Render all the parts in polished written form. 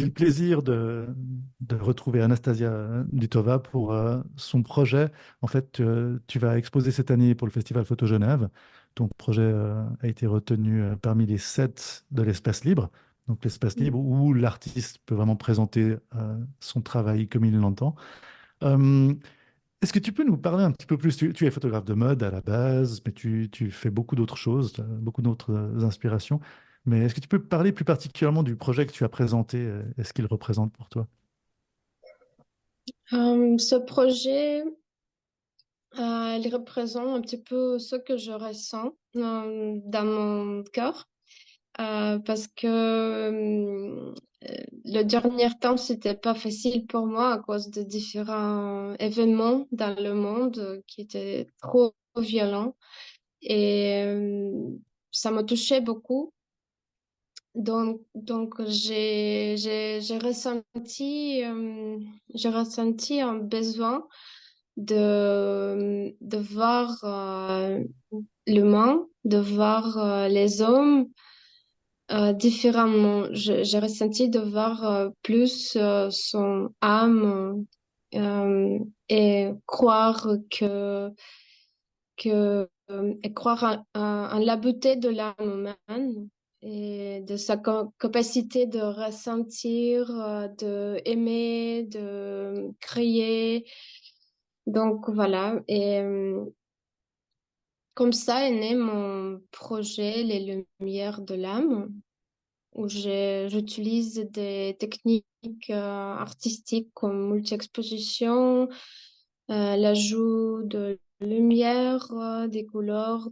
le plaisir de retrouver Anastasia Dutova pour son projet. En fait, tu vas exposer cette année pour le Festival Photo Genève. Ton projet a été retenu parmi les 7 de l'espace libre. Donc l'espace libre où l'artiste peut vraiment présenter son travail comme il l'entend. Euh, Est-ce que tu peux nous parler un petit peu plus? Tu es photographe de mode à la base, mais tu fais beaucoup d'autres choses, tu as beaucoup d'autres inspirations. Mais est-ce que tu peux parler plus particulièrement du projet que tu as présenté et ce qu'il représente pour toi? Ce projet, il représente un petit peu ce que je ressens dans mon cœur, parce que le dernier temps, c'était pas facile pour moi à cause de différents événements dans le monde qui étaient trop violents et ça me touchait beaucoup. Donc j'ai ressenti un besoin de voir l'humain, de voir les hommes différemment. J'ai ressenti de voir plus son âme et croire et croire en la beauté de l'âme humaine et de sa capacité de ressentir, de aimer, de créer. Donc voilà. Et comme ça est né mon projet Les Lumières de l'âme, où j'utilise des techniques artistiques comme multi-exposition, l'ajout de lumière, des couleurs,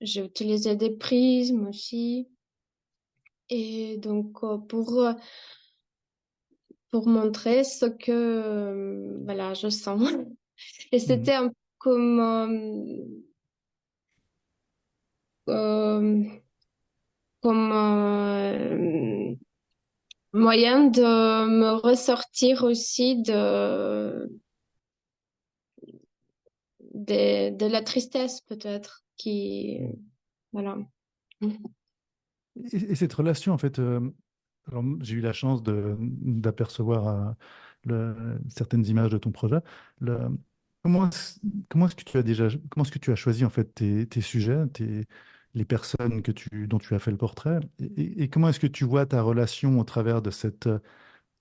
j'ai utilisé des prismes aussi. Et donc, pour montrer ce que, voilà, je sens. Et Mhm. c'était un peu comme, euh, comme moyen de me ressortir aussi de la tristesse, peut-être, qui, voilà. Et cette relation, en fait, alors, j'ai eu la chance d'apercevoir certaines images de ton projet. Le- comment comment est-ce que tu as comment est-ce que tu as choisi en fait tes sujets, les personnes dont tu as fait le portrait, et comment est-ce que tu vois ta relation au travers de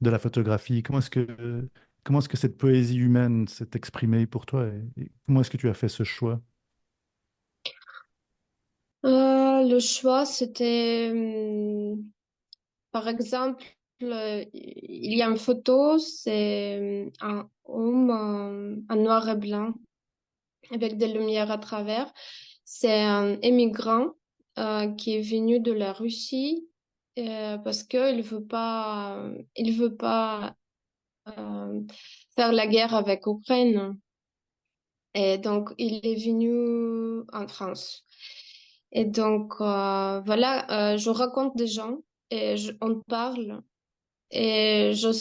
la photographie? Comment est-ce que cette poésie humaine s'est exprimée pour toi, et comment est-ce que tu as fait ce choix? Le choix, c'était, par exemple, il y a une photo, c'est un homme en noir et blanc avec des lumières à travers. C'est un émigrant qui est venu de la Russie parce que il veut pas euh, faire la guerre avec l'Ukraine. Et donc, il est venu en France. Et donc, voilà, je raconte des gens et on parle et je,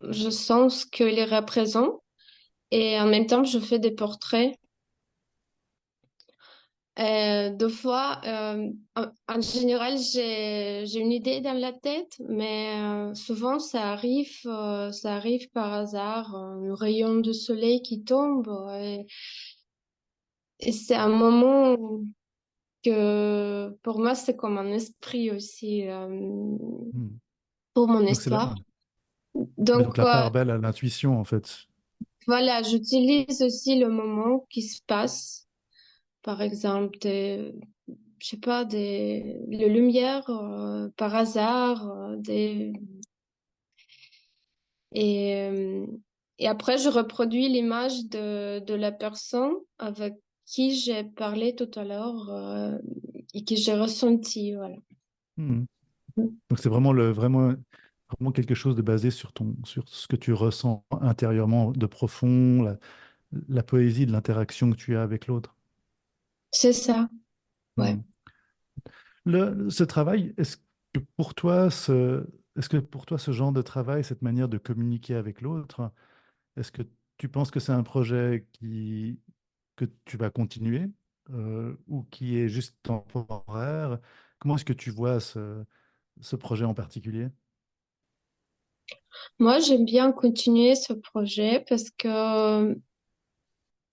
je sens ce qu'il représente et en même temps, je fais des portraits. Deux fois, en général, j'ai une idée dans la tête, mais souvent ça arrive par hasard, un rayon de soleil qui tombe et c'est un moment que pour moi c'est comme un esprit aussi Hmm. pour mon Donc histoire. ouais, donc Donc la part belle à l'intuition en fait. voilà, j'utilise aussi le moment qui se passe, par exemple je sais pas, les lumières par hasard, et, euh, et après je reproduis l'image de la personne avec qui j'ai parlé tout à l'heure et que j'ai ressenti, voilà. Hmm. Donc c'est vraiment quelque chose de basé sur ce que tu ressens intérieurement de profond, la poésie de l'interaction que tu as avec l'autre. C'est ça, ouais. Hmm. Ce travail, est-ce que pour toi ce genre de travail, cette manière de communiquer avec l'autre, est-ce que tu penses que c'est un projet que tu vas continuer ou qui est juste temporaire? comment est-ce que tu vois ce projet en particulier? Moi, j'aime bien continuer ce projet parce que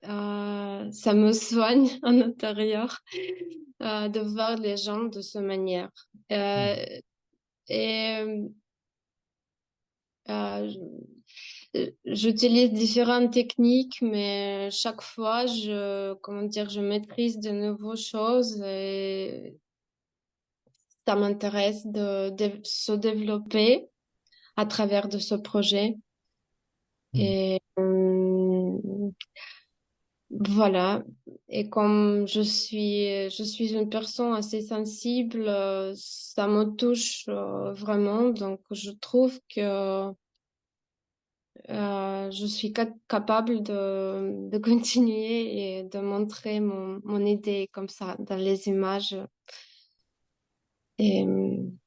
ça me soigne à l'intérieur de voir les gens de cette manière. Euh, Mhm. et euh, j'utilise différentes techniques, mais chaque fois, comment dire, je maîtrise de nouvelles choses et ça m'intéresse de se développer à travers de ce projet. Mhm. Et voilà. Et comme je suis une personne assez sensible, ça me touche vraiment. Donc, je trouve que je suis capable de continuer et de montrer mon idée comme ça dans les images. Et, Mhm.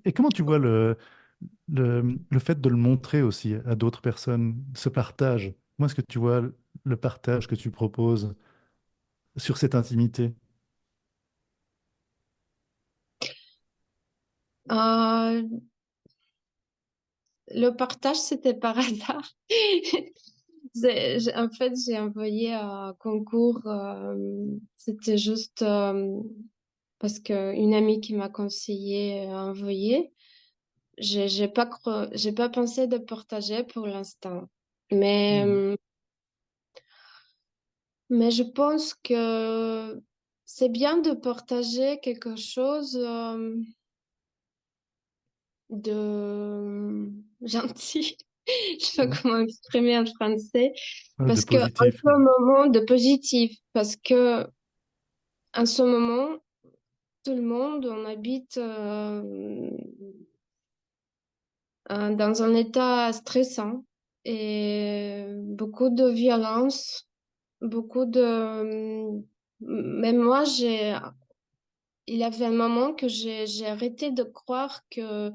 Et comment tu vois le fait de le montrer aussi à d'autres personnes, ce partage? Comment est-ce que tu vois le partage que tu proposes sur cette intimité? euh, le partage, c'était par hasard. En fait, j'ai envoyé un concours. C'était juste parce que une amie qui m'a conseillé à envoyer. J'ai pas pensé de partager pour l'instant. Mais, Mhm. mais je pense que c'est bien de partager quelque chose de gentil. Je sais pas Mhm. comment exprimer en français. Ouais, de Parce que en positif. ce moment, de positif. Parce que en ce moment, tout le monde, on habite dans un état stressant et beaucoup de violence, beaucoup de... Même moi, il y avait un moment que j'ai arrêté de croire que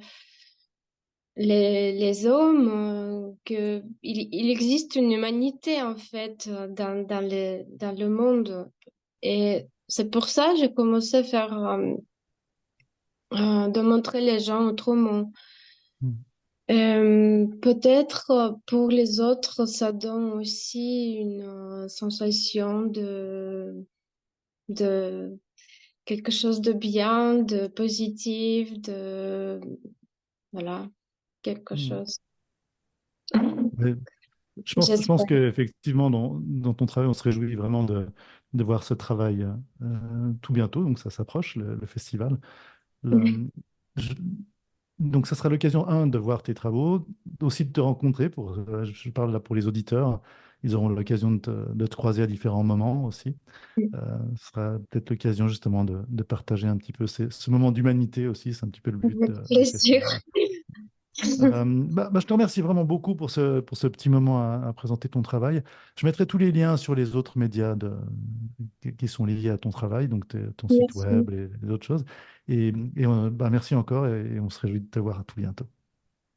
les hommes, il existe une humanité en fait dans le monde. Et c'est pour ça que j'ai commencé à faire, de montrer les gens autrement. Mhm. Peut-être pour les autres, ça donne aussi une sensation de quelque chose de bien, de positif, voilà, quelque Mhm. chose. Mais je pense J'espère. qu'effectivement, dans ton travail, on se réjouit vraiment de voir ce travail tout bientôt. Donc, ça s'approche, le festival. Le- je- donc, ça sera l'occasion, un, de voir tes travaux, aussi de te rencontrer. Je parle là pour les auditeurs. Ils auront l'occasion de te croiser à différents moments aussi. Ce sera peut-être l'occasion justement de partager un petit peu ce moment d'humanité aussi. C'est un petit peu le but Avec du plaisir. festival. Je te remercie vraiment beaucoup pour ce petit moment à présenter ton travail. Je mettrai tous les liens sur les autres médias qui sont liés à ton travail, donc ton site Merci. web et les autres choses. Merci encore et on se réjouit de te voir à tout bientôt.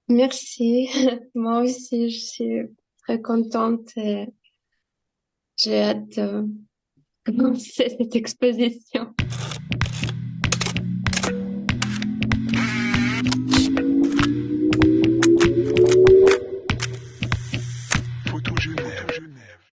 Merci. Moi aussi, je suis très contente et j'ai hâte de commencer cette exposition.